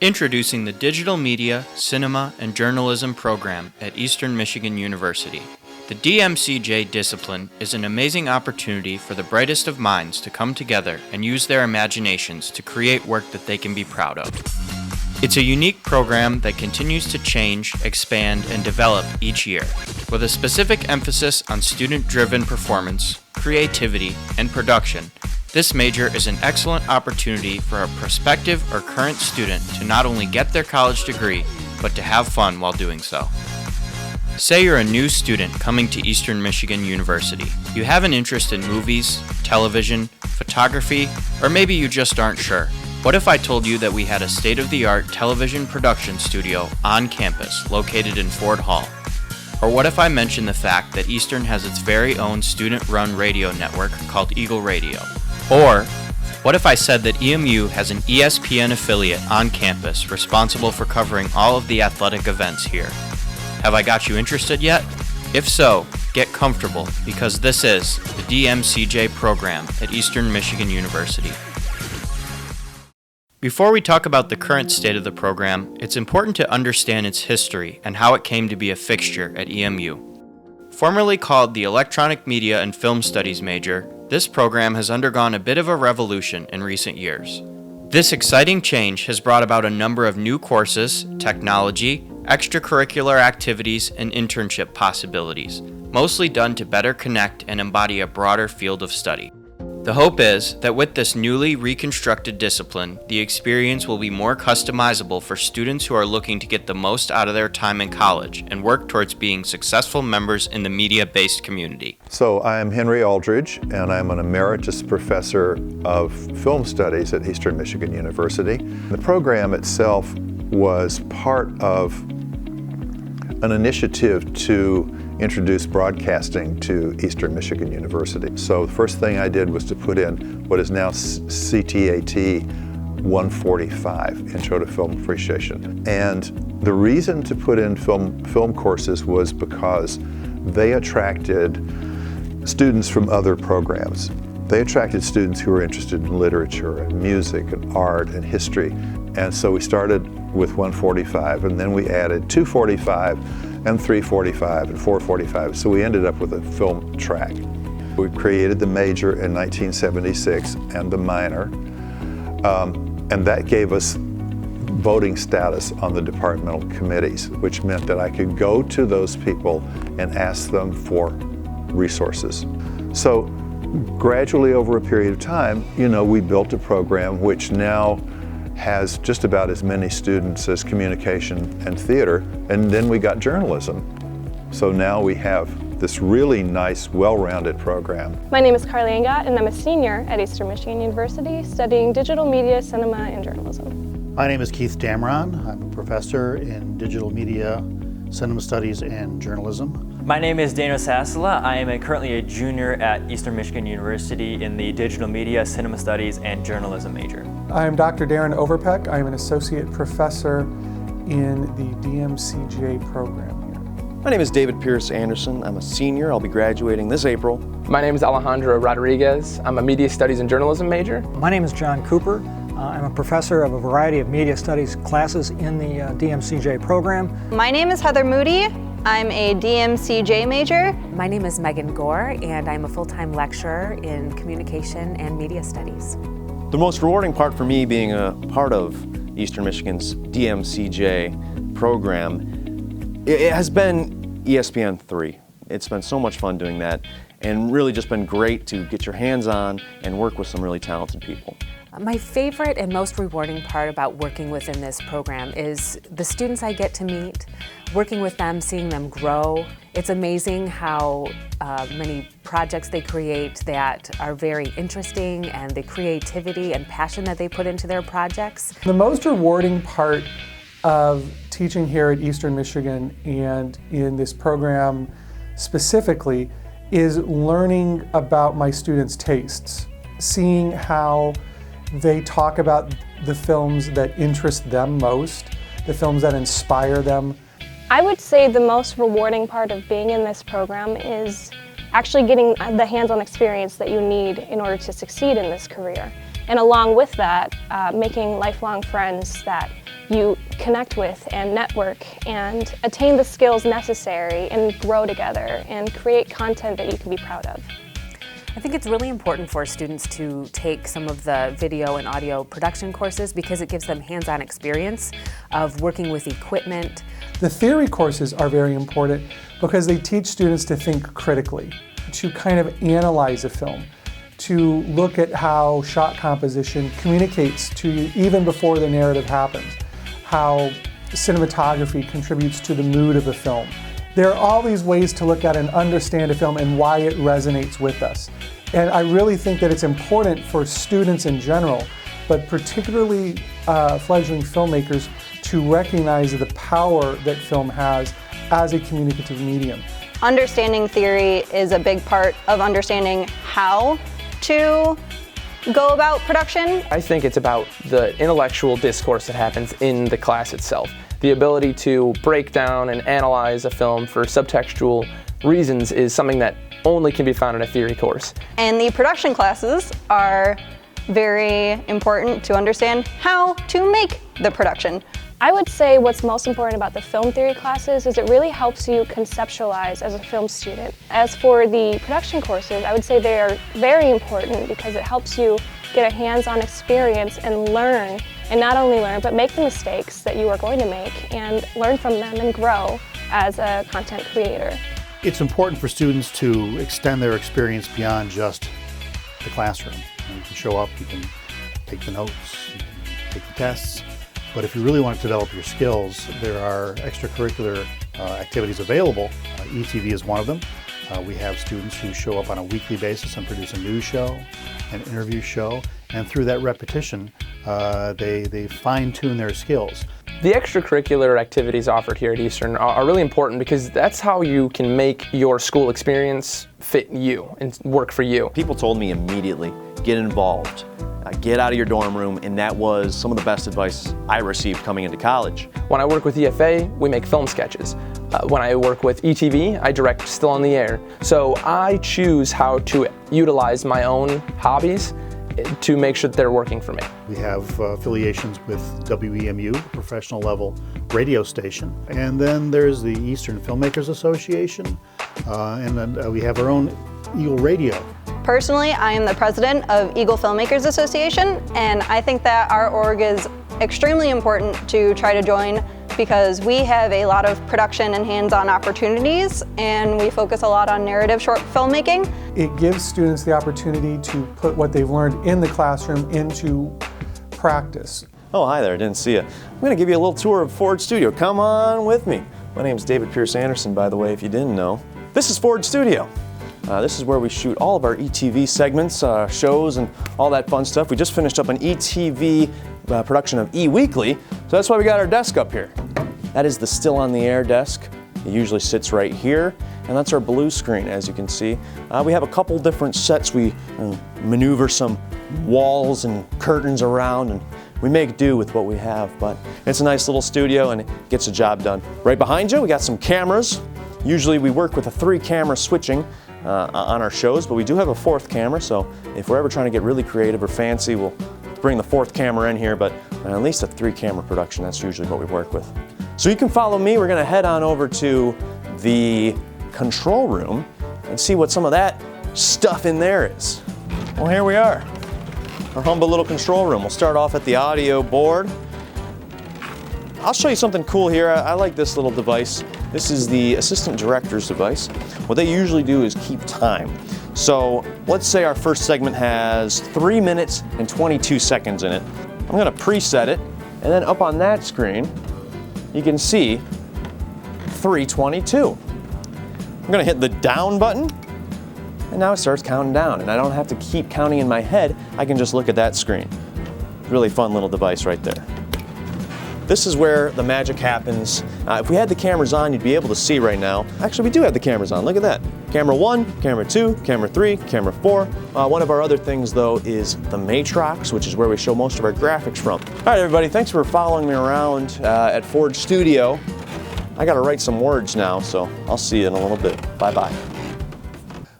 Introducing the Digital Media, Cinema, and Journalism program at Eastern Michigan University. The DMCJ discipline is an amazing opportunity for the brightest of minds to come together and use their imaginations to create work that they can be proud of. It's a unique program that continues to change, expand, and develop each year, with a specific emphasis on student-driven performance, creativity, and production. This major is an excellent opportunity for a prospective or current student to not only get their college degree, but to have fun while doing so. Say you're a new student coming to Eastern Michigan University. You have an interest in movies, television, photography, or maybe you just aren't sure. What if I told you that we had a state-of-the-art television production studio on campus located in Ford Hall? Or what if I mentioned the fact that Eastern has its very own student-run radio network called Eagle Radio? Or what if I said that EMU has an ESPN affiliate on campus responsible for covering all of the athletic events here? Have I got you interested yet? If so, get comfortable because this is the DMCJ program at Eastern Michigan University. Before we talk about the current state of the program, it's important to understand its history and how it came to be a fixture at EMU. Formerly called the Electronic Media and Film Studies major, this program has undergone a bit of a revolution in recent years. This exciting change has brought about a number of new courses, technology, extracurricular activities, and internship possibilities, mostly done to better connect and embody a broader field of study. The hope is that with this newly reconstructed discipline, the experience will be more customizable for students who are looking to get the most out of their time in college and work towards being successful members in the media-based community. So I'm Henry Aldridge, and I'm an emeritus professor of film studies at Eastern Michigan University. The program itself was part of an initiative to introduce broadcasting to Eastern Michigan University. So the first thing I did was to put in what is now CTAT 145, Intro to Film Appreciation. And the reason to put in film courses was because they attracted students from other programs. They attracted students who were interested in literature and music and art and history. And so we started with 145, and then we added 245 and 345 and 445. So we ended up with a film track. We created the major in 1976 and the minor, and that gave us voting status on the departmental committees, which meant that I could go to those people and ask them for resources. So gradually over a period of time, we built a program which now has just about as many students as communication and theater, and then we got journalism. So now we have this really nice, well-rounded program. My name is Carly Angot, and I'm a senior at Eastern Michigan University studying digital media, cinema, and journalism. My name is Keith Damron. I'm a professor in digital media, cinema studies, and journalism. My name is Daniel Sassala. I am currently a junior at Eastern Michigan University in the Digital Media, Cinema Studies, and Journalism major. I am Dr. Darren Overpeck. I am an associate professor in the DMCJ program here. My name is David Pierce Anderson. I'm a senior. I'll be graduating this April. My name is Alejandro Rodriguez. I'm a media studies and journalism major. My name is John Cooper. I'm a professor of a variety of media studies classes in the DMCJ program. My name is Heather Moody. I'm a DMCJ major. My name is Megan Gore, and I'm a full-time lecturer in communication and media studies. The most rewarding part for me being a part of Eastern Michigan's DMCJ program, it has been ESPN 3. It's been so much fun doing that, and really just been great to get your hands on and work with some really talented people. My favorite and most rewarding part about working within this program is the students I get to meet, working with them, seeing them grow. It's amazing how many projects they create that are very interesting, and the creativity and passion that they put into their projects. The most rewarding part of teaching here at Eastern Michigan and in this program specifically is learning about my students' tastes, seeing how they talk about the films that interest them most, the films that inspire them. I would say the most rewarding part of being in this program is actually getting the hands-on experience that you need in order to succeed in this career. And along with that, making lifelong friends that you connect with and network and attain the skills necessary and grow together and create content that you can be proud of. I think it's really important for students to take some of the video and audio production courses because it gives them hands-on experience of working with equipment. The theory courses are very important because they teach students to think critically, to kind of analyze a film, to look at how shot composition communicates to you even before the narrative happens, how cinematography contributes to the mood of the film. There are all these ways to look at and understand a film and why it resonates with us. And I really think that it's important for students in general, but particularly fledgling filmmakers, to recognize the power that film has as a communicative medium. Understanding theory is a big part of understanding how to go about production. I think it's about the intellectual discourse that happens in the class itself. The ability to break down and analyze a film for subtextual reasons is something that only can be found in a theory course. And the production classes are very important to understand how to make the production. I would say what's most important about the film theory classes is it really helps you conceptualize as a film student. As for the production courses, I would say they are very important because it helps you get a hands-on experience and learn, and not only learn, but make the mistakes that you are going to make and learn from them and grow as a content creator. It's important for students to extend their experience beyond just the classroom. You can show up, you can take the notes, you can take the tests, but if you really want to develop your skills, there are extracurricular activities available. ETV is one of them. We have students who show up on a weekly basis and produce a news show, an interview show, and through that repetition, they fine-tune their skills. The extracurricular activities offered here at Eastern are really important because that's how you can make your school experience fit you and work for you. People told me immediately, get involved, get out of your dorm room, and that was some of the best advice I received coming into college. When I work with EFA, we make film sketches. When I work with ETV, I direct Still on the Air. So I choose how to utilize my own hobbies to make sure that they're working for me. We have affiliations with WEMU, professional level radio station, and then there's the Eastern Filmmakers Association, and then we have our own Eagle Radio. Personally, I am the president of Eagle Filmmakers Association, and I think that our org is extremely important to try to join because we have a lot of production and hands-on opportunities, and we focus a lot on narrative short filmmaking. It gives students the opportunity to put what they've learned in the classroom into practice. Oh, hi there, I didn't see you. I'm going to give you a little tour of Ford Studio. Come on with me. My name's David Pierce Anderson, by the way, if you didn't know. This is Ford Studio. This is where we shoot all of our ETV segments, shows, and all that fun stuff. We just finished up an ETV production of E-Weekly, so that's why we got our desk up here. That is the Still on the Air desk. It usually sits right here, and that's our blue screen, as you can see. We have a couple different sets. We maneuver some walls and curtains around, and we make do with what we have, but it's a nice little studio, and it gets the job done. Right behind you, we got some cameras. Usually we work with a 3-camera switching on our shows, but we do have a 4th camera, so if we're ever trying to get really creative or fancy, we'll bring the 4th camera in here, but at least a 3-camera production, that's usually what we work with. So you can follow me. We're going to head on over to the control room and see what some of that stuff in there is. Well, here we are, our humble little control room. We'll start off at the audio board. I'll show you something cool here. I like this little device. This is the assistant director's device. What they usually do is keep time. So let's say our first segment has 3 minutes and 22 seconds in it. I'm going to preset it, and then up on that screen, you can see 3:22. I'm going to hit the down button, and now it starts counting down, and I don't have to keep counting in my head. I can just look at that screen. Really fun little device right there. This is where the magic happens. If we had the cameras on, you'd be able to see right now. Actually, we do have the cameras on. Look at that. Camera 1, camera 2, camera 3, camera 4. One of our other things, though, is the Matrox, which is where we show most of our graphics from. All right, everybody, thanks for following me around at Ford Studio. I got to write some words now, so I'll see you in a little bit. Bye-bye.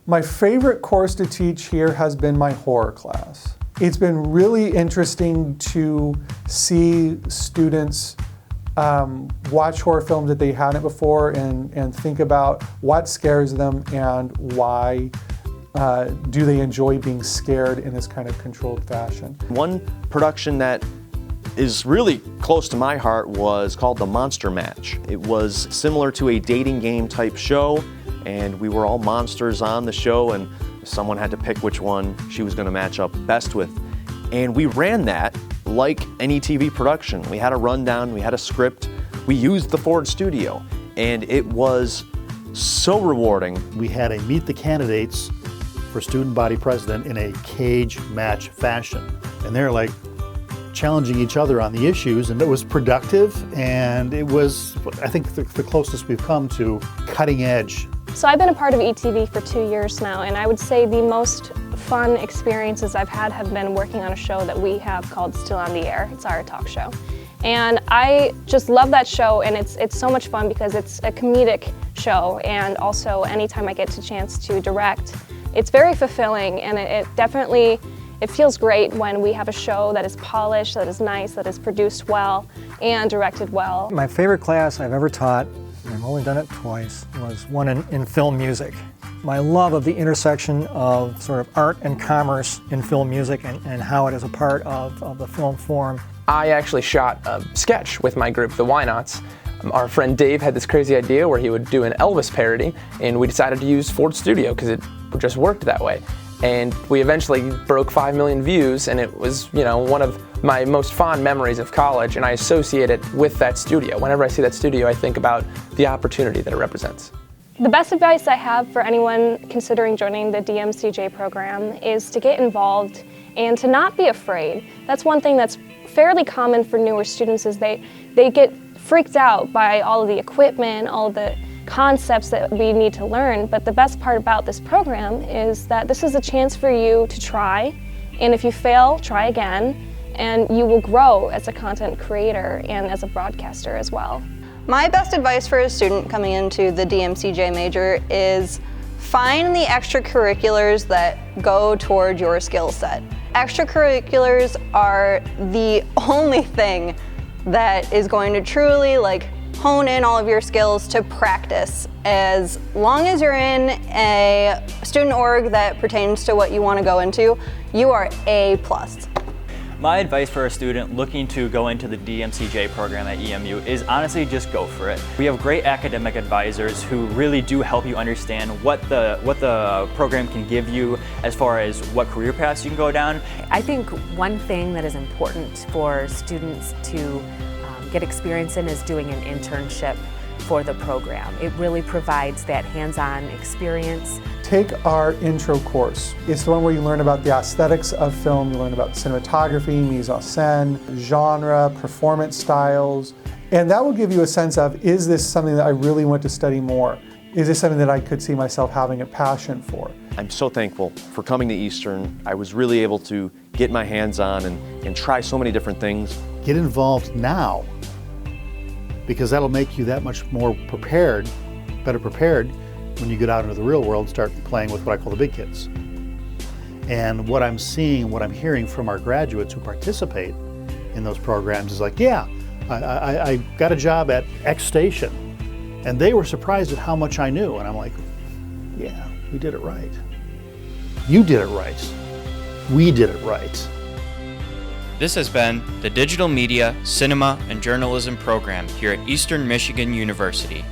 My favorite course to teach here has been my horror class. It's been really interesting to see students watch horror films that they hadn't before and think about what scares them and why do they enjoy being scared in this kind of controlled fashion. One production that is really close to my heart was called The Monster Match. It was similar to a dating game type show, and we were all monsters on the show, and someone had to pick which one she was going to match up best with. And we ran that like any TV production. We had a rundown, we had a script, we used the Ford studio, and it was so rewarding. We had a meet the candidates for student body president in a cage match fashion. And they're like challenging each other on the issues, and it was productive, and it was, I think, the closest we've come to cutting edge. So I've been a part of ETV for 2 years now, and I would say the most fun experiences I've had have been working on a show that we have called Still on the Air. It's our talk show. And I just love that show, and it's so much fun because it's a comedic show, and also anytime I get the chance to direct, it's very fulfilling, and it definitely, it feels great when we have a show that is polished, that is nice, that is produced well, and directed well. My favorite class I've ever taught, and I've only done it twice, was one in film music. My love of the intersection of sort of art and commerce in film music and how it is a part of the film form. I actually shot a sketch with my group, the Why Nots. Our friend Dave had this crazy idea where he would do an Elvis parody, and we decided to use Ford Studio because it just worked that way. And we eventually broke 5 million views, and it was, you know, one of my most fond memories of college, and I associate it with that studio. Whenever I see that studio, I think about the opportunity that it represents. The best advice I have for anyone considering joining the DMCJ program is to get involved and to not be afraid. That's one thing that's fairly common for newer students, is they get freaked out by all of the equipment, all of the concepts that we need to learn, but the best part about this program is that this is a chance for you to try, and if you fail, try again, and you will grow as a content creator and as a broadcaster as well. My best advice for a student coming into the DMCJ major is find the extracurriculars that go toward your skill set. Extracurriculars are the only thing that is going to truly hone in all of your skills to practice. As long as you're in a student org that pertains to what you want to go into, you are A+. My advice for a student looking to go into the DMCJ program at EMU is honestly just go for it. We have great academic advisors who really do help you understand what the program can give you as far as what career paths you can go down. I think one thing that is important for students to get experience in is doing an internship for the program. It really provides that hands-on experience. Take our intro course. It's the one where you learn about the aesthetics of film, you learn about cinematography, mise-en-scène, genre, performance styles, and that will give you a sense of, is this something that I really want to study more? Is this something that I could see myself having a passion for? I'm so thankful for coming to Eastern. I was really able to get my hands on and try so many different things. Get involved now, because that'll make you that much more prepared, better prepared, when you get out into the real world and start playing with what I call the big kids. And what I'm seeing, what I'm hearing from our graduates who participate in those programs is like, yeah, I got a job at X station, and they were surprised at how much I knew. And I'm like, yeah, we did it right. You did it right. We did it right. This has been the Digital Media, Cinema, and Journalism program here at Eastern Michigan University.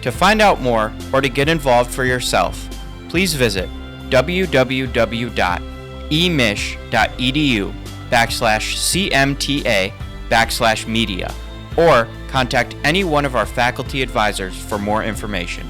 To find out more or to get involved for yourself, please visit www.emish.edu/CMTA/media or contact any one of our faculty advisors for more information.